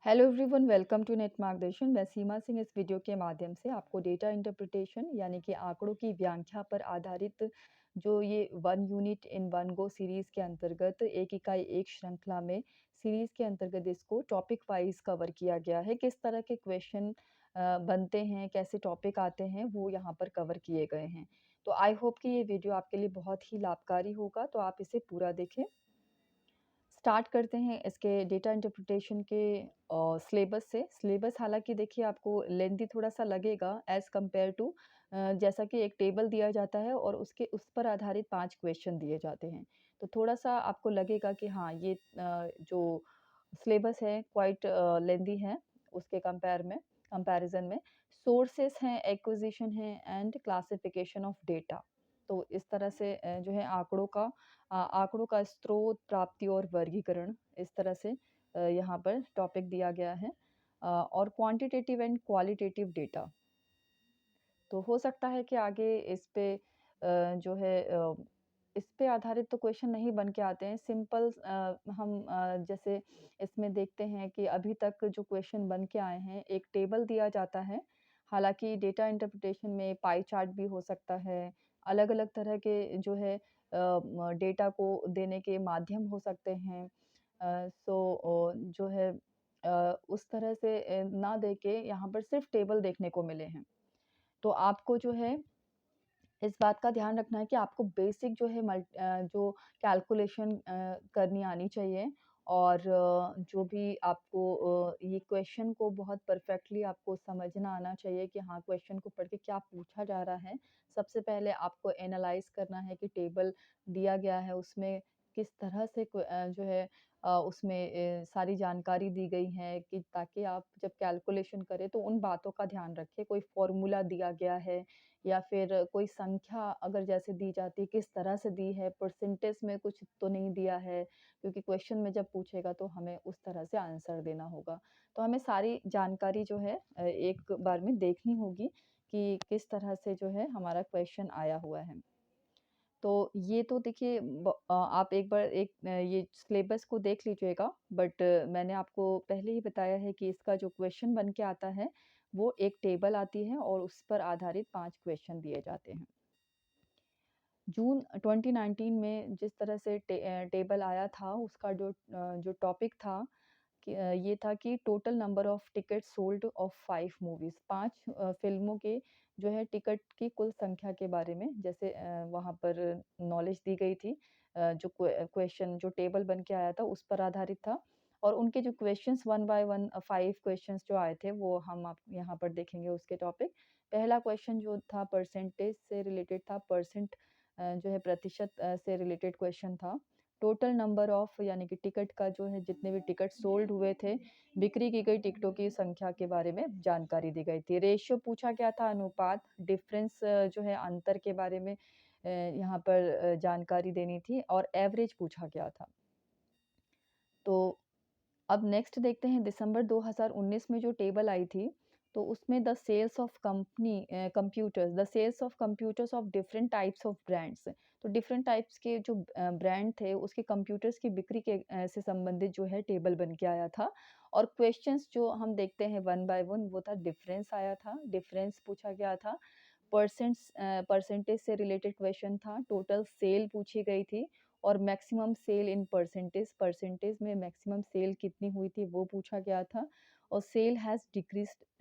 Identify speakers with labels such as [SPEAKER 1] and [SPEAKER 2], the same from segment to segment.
[SPEAKER 1] Hello everyone, welcome to net Margdarshan. मैं सीमा सिंह इस video के माध्यम से आपको डेटा इंटरप्रिटेशन यानी कि आंकड़ों की व्याख्या पर आधारित जो ये one unit in one go series के अंतर्गत एक इकाई एक श्रृंखला में सीरीज़ के अंतर्गत इसको टॉपिक वाइज कवर किया गया है। किस तरह के क्वेश्चन बनते हैं, कैसे टॉपिक आते हैं, वो यहाँ पर कवर किए गए हैं। तो आई होप कि ये वीडियो आपके लिए बहुत ही लाभकारी होगा, तो आप इसे पूरा देखें। स्टार्ट करते हैं इसके डेटा इंटरप्रिटेशन के सिलेबस से। सिलेबस हालाँकि देखिए आपको लेंथी थोड़ा-सा लगेगा एज़ कम्पेयर टू जैसा कि एक टेबल दिया जाता है और उसके उस पर आधारित 5 क्वेश्चन दिए जाते हैं। तो थोड़ा-सा आपको लगेगा कि हाँ, ये जो सिलेबस है क्वाइट लेंथी है उसके कंपैरिज़न में। सोर्सेस हैं, एक्विज़िशन है एंड क्लासिफिकेशन ऑफ डेटा। तो इस तरह से जो है आंकड़ों का स्रोत, प्राप्ति और वर्गीकरण इस तरह से यहाँ पर टॉपिक दिया गया है और क्वांटिटेटिव एंड क्वालिटेटिव डेटा। तो हो सकता है कि आगे इस पे जो है इस पे आधारित तो क्वेश्चन नहीं बन के आते हैं। सिंपल हम जैसे इसमें देखते हैं कि अभी तक जो क्वेश्चन बन के आए हैं, एक टेबल दिया जाता है। हालाँकि डेटा इंटरप्रिटेशन में पाई चार्ट भी हो सकता है, अलग-अलग तरह के जो है डेटा को देने के माध्यम हो सकते हैं। जो है उस तरह से ना देके यहाँ पर सिर्फ़ टेबल देखने को मिले हैं। तो आपको जो है इस बात का ध्यान रखना है कि आपको बेसिक जो है जो कैलकुलेशन करनी आनी चाहिए और जो भी आपको ये क्वेश्चन को बहुत परफेक्टली आपको समझना आना चाहिए कि हाँ, क्वेश्चन को पढ़ के क्या पूछा जा रहा है। सबसे पहले आपको एनालाइज़ करना है कि टेबल दिया गया है उसमें किस तरह से जो है उसमें सारी जानकारी दी गई है कि ताकि आप जब कैलकुलेशन करें तो उन बातों का ध्यान रखें। कोई फ़ॉर्मूला दिया गया है या फिर कोई संख्या अगर जैसे दी जाती है, किस तरह से दी है, परसेंटेज में कुछ तो नहीं दिया है, क्योंकि क्वेश्चन में जब पूछेगा तो हमें उस तरह से आंसर देना होगा। तो हमें सारी जानकारी जो है एक बार में देखनी होगी कि किस तरह से जो है हमारा क्वेश्चन आया हुआ है। तो ये तो देखिए आप एक बार ये सिलेबस को देख लीजिएगा बट मैंने आपको पहले ही बताया है कि इसका जो क्वेश्चन बन के आता है, वो एक टेबल आती है और उस पर आधारित 5 क्वेश्चन दिए जाते हैं। जून 2019 में जिस तरह से टेबल आया था उसका जो टॉपिक था कि ये था कि total number of ticket sold off 5 movies 5 फ़िल्मों के जो है टिकट की कुल संख्या के बारे में जैसे वहाँ पर नॉलेज दी गई थी। जो क्वेश्चन जो टेबल बन के आया था उस पर आधारित था और उनके जो क्वेश्चन्स 1 बाय 1 5 क्वेश्चन्स जो आए थे वो हम आप यहाँ पर देखेंगे उसके टॉपिक। पहला क्वेश्चन जो था परसेंटेज से रिलेटेड था, जो है प्रतिशत से रिलेटेड क्वेश्चन था। टोटल नंबर ऑफ यानी कि टिकट का जो है जितने भी टिकट सोल्ड हुए थे, बिक्री की गई टिकटों की संख्या के बारे में जानकारी दी गई थी। रेशियो पूछा गया था, अनुपात, डिफरेंस जो है अंतर के बारे में यहाँ पर जानकारी देनी थी और एवरेज पूछा गया था। तो अब नेक्स्ट देखते हैं दिसंबर 2019 में जो टेबल आई थी, तो उसमें the sales of computers of different types of brands. तो डिफरेंट टाइप्स के जो ब्रांड थे, उसके कंप्यूटर्स की बिक्री के से संबंधित जो है टेबल बन के आया था और क्वेश्चंस जो हम देखते हैं वन बाय वन वो था डिफरेंस आया था, डिफरेंस पूछा गया था। परसेंटेज से रिलेटेड क्वेश्चन था, टोटल सेल पूछी गई थी और maximum sale in percentage, percentage में मैक्सिमम सेल कितनी हुई थी वो पूछा गया था और sale has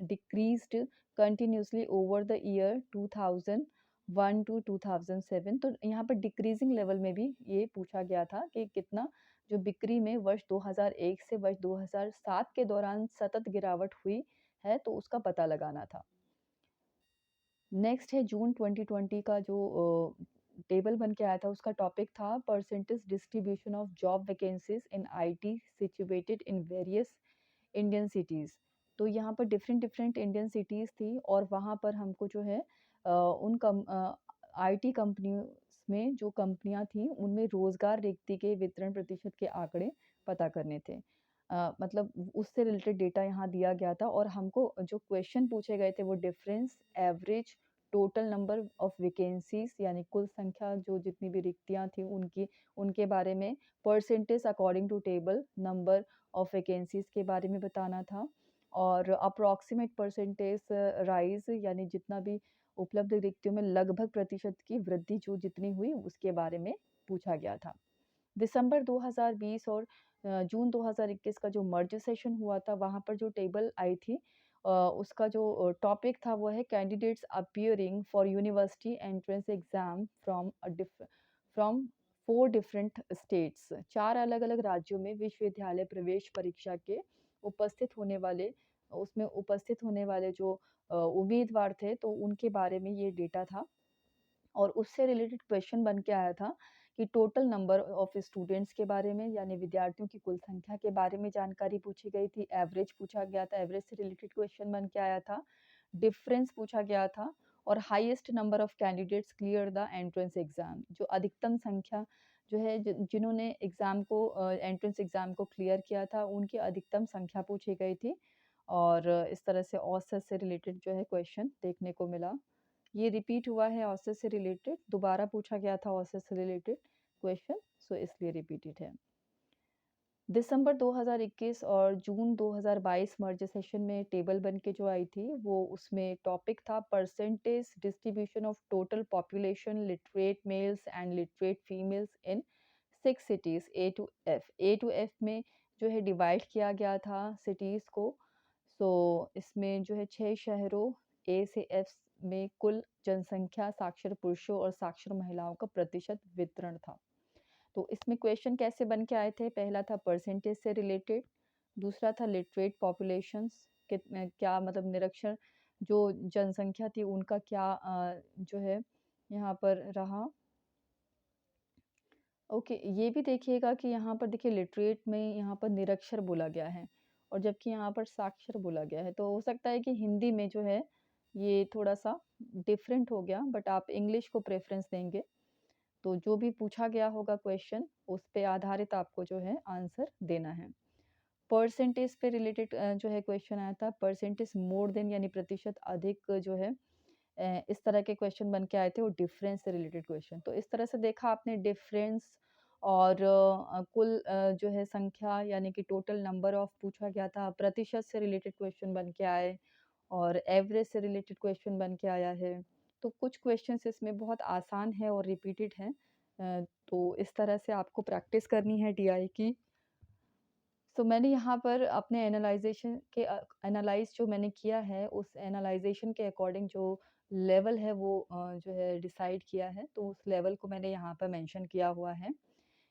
[SPEAKER 1] decreased continuously over the year 2001 to 2007। तो यहाँ पर डिक्रीजिंग लेवल में भी ये पूछा गया था कि कितना जो बिक्री में वर्ष 2001 से वर्ष 2007 के दौरान सतत गिरावट हुई है, तो उसका पता लगाना था। नेक्स्ट है जून 2020 का जो टेबल बन के आया था उसका टॉपिक था percentage distribution of job vacancies in IT situated in various Indian cities. तो यहाँ पर डिफरेंट डिफरेंट इंडियन सिटीज़ थी और वहाँ पर हमको जो है आईटी कंपनियों में जो कंपनियाँ थी उनमें रोज़गार रिक्ति के वितरण प्रतिशत के आंकड़े पता करने थे। मतलब उससे रिलेटेड डेटा यहाँ दिया गया था और हमको जो क्वेश्चन पूछे गए थे वो difference, average, total number of vacancies यानी कुल संख्या जो जितनी भी रिक्तियाँ थी उनके बारे में, percentage according to table number of vacancies के बारे में बताना था और अप्रॉक्सिमेट परसेंटेज राइज़ यानी जितना भी उपलब्ध रिक्तियों में लगभग प्रतिशत की वृद्धि जो जितनी हुई उसके बारे में पूछा गया था। दिसंबर 2020 और जून 2021 का जो मर्ज सेशन हुआ था वहाँ पर जो टेबल आई थी उसका जो टॉपिक था वो है candidates appearing for university entrance exam from 4 different states. 4 अलग-अलग राज्यों में विश्वविद्यालय प्रवेश परीक्षा के उपस्थित होने वाले जो उम्मीदवार थे तो उनके बारे में ये डेटा था। और उससे रिलेटेड क्वेश्चन बन के आया था कि टोटल नंबर ऑफ स्टूडेंट्स के बारे में यानी विद्यार्थियों की कुल संख्या के बारे में जानकारी पूछी गई थी, एवरेज पूछा गया था, एवरेज से रिलेटेड क्वेश्चन बन के आया था, डिफरेंस पूछा गया था और highest number of candidates clear the entrance exam, जो अधिकतम संख्या जो है जिन्होंने एग्जाम को एंट्रेंस एग्जाम को क्लियर किया था उनकी अधिकतम संख्या पूछी गई थी और इस तरह से औसत से रिलेटेड जो है क्वेश्चन देखने को मिला। ये रिपीट हुआ है औसत से रिलेटेड, दोबारा पूछा गया था औसत से रिलेटेड क्वेश्चन, सो इसलिए रिपीटेड है। दिसंबर 2021 और जून 2022 मर्ज सेशन में टेबल बन के जो आई थी वो उसमें टॉपिक था percentage distribution of total population literate males and literate females in 6 cities A to F में जो है डिवाइड किया गया था सिटीज को। सो इसमें जो है 6 शहरों ए से एफ में कुल जनसंख्या साक्षर पुरुषों और साक्षर महिलाओं का प्रतिशत वितरण था। तो इसमें क्वेश्चन कैसे बन के आए थे, पहला था परसेंटेज से रिलेटेड, दूसरा था लिटरेट पॉपुलेशंस क्या मतलब निरक्षर जो जनसंख्या थी उनका क्या जो है यहाँ पर रहा। ओके, ये भी देखिएगा कि यहाँ पर देखिए लिटरेट में यहाँ पर निरक्षर बोला गया है और जबकि यहाँ पर साक्षर बोला गया है, तो हो सकता है कि हिंदी में जो है ये थोड़ा सा डिफरेंट हो गया, बट आप इंग्लिश को प्रेफरेंस देंगे तो जो भी पूछा गया होगा क्वेश्चन उस पे आधारित आपको जो है आंसर देना है। परसेंटेज पे रिलेटेड जो है क्वेश्चन आया था, परसेंटेज मोर देन यानी प्रतिशत अधिक जो है इस तरह के क्वेश्चन बन के आए थे और डिफरेंस से रिलेटेड क्वेश्चन। तो इस तरह से देखा आपने डिफरेंस और कुल जो है संख्या यानी कि टोटल नंबर ऑफ पूछा गया था, प्रतिशत से रिलेटेड क्वेश्चन बन के आए और एवरेज से रिलेटेड क्वेश्चन बन के आया है। तो कुछ क्वेश्चंस इसमें बहुत आसान है और रिपीटेड हैं। तो इस तरह से आपको प्रैक्टिस करनी है डीआई की। तो मैंने यहाँ पर अपने एनालाइज़ जो मैंने किया है, उस एनालाइज़ेशन के अकॉर्डिंग जो लेवल है वो जो है डिसाइड किया है, तो उस लेवल को मैंने यहाँ पर मेंशन किया हुआ है।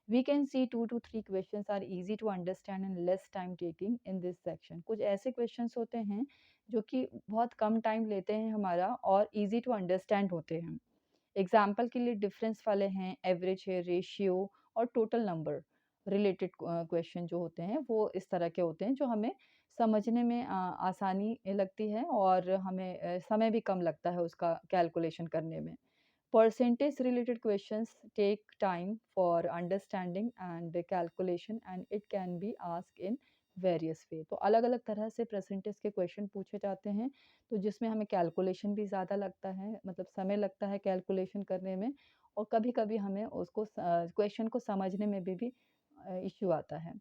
[SPEAKER 1] We can see 2 to 3 questions are easy to understand and less time taking in this section. कुछ ऐसे questions होते हैं जो कि बहुत कम टाइम लेते हैं हमारा और easy to understand होते हैं। एग्जाम्पल के लिए डिफरेंस वाले हैं, एवरेज है, रेशियो और टोटल नंबर रिलेटेड क्वेश्चन जो होते हैं वो इस तरह के होते हैं जो हमें समझने में आसानी लगती है और हमें समय भी कम लगता है उसका कैलकुलेशन करने में। Percentage related questions take time for understanding and calculation and it can be asked in various way. तो अलग अलग तरह से परसेंटेज के क्वेश्चन पूछे जाते हैं तो जिसमें हमें कैलकुलेशन भी ज़्यादा लगता है, मतलब समय लगता है कैलकुलेशन करने में और कभी कभी हमें उसको क्वेश्चन को समझने में भी इश्यू आता है।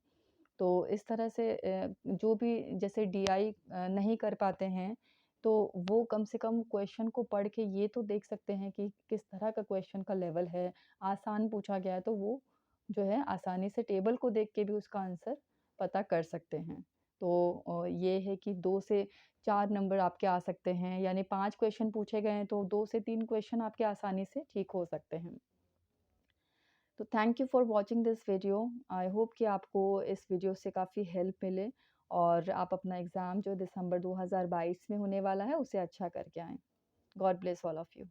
[SPEAKER 1] तो इस तरह से जो भी जैसे डीआई नहीं कर पाते हैं तो वो कम से कम क्वेश्चन को पढ़ के ये तो देख सकते हैं कि किस तरह का क्वेश्चन का लेवल है। आसान पूछा गया है तो वो जो है आसानी से टेबल को देख के भी उसका आंसर पता कर सकते हैं। तो ये है कि 2 से 4 नंबर आपके आ सकते हैं, यानी 5 क्वेश्चन पूछे गए हैं तो 2 से 3 क्वेश्चन आपके आसानी से ठीक हो सकते हैं। तो thank you for watching this video. I hope कि आपको इस वीडियो से काफ़ी हेल्प मिले और आप अपना एग्ज़ाम जो दिसंबर 2022 में होने वाला है उसे अच्छा करके आएँ। God bless all of you.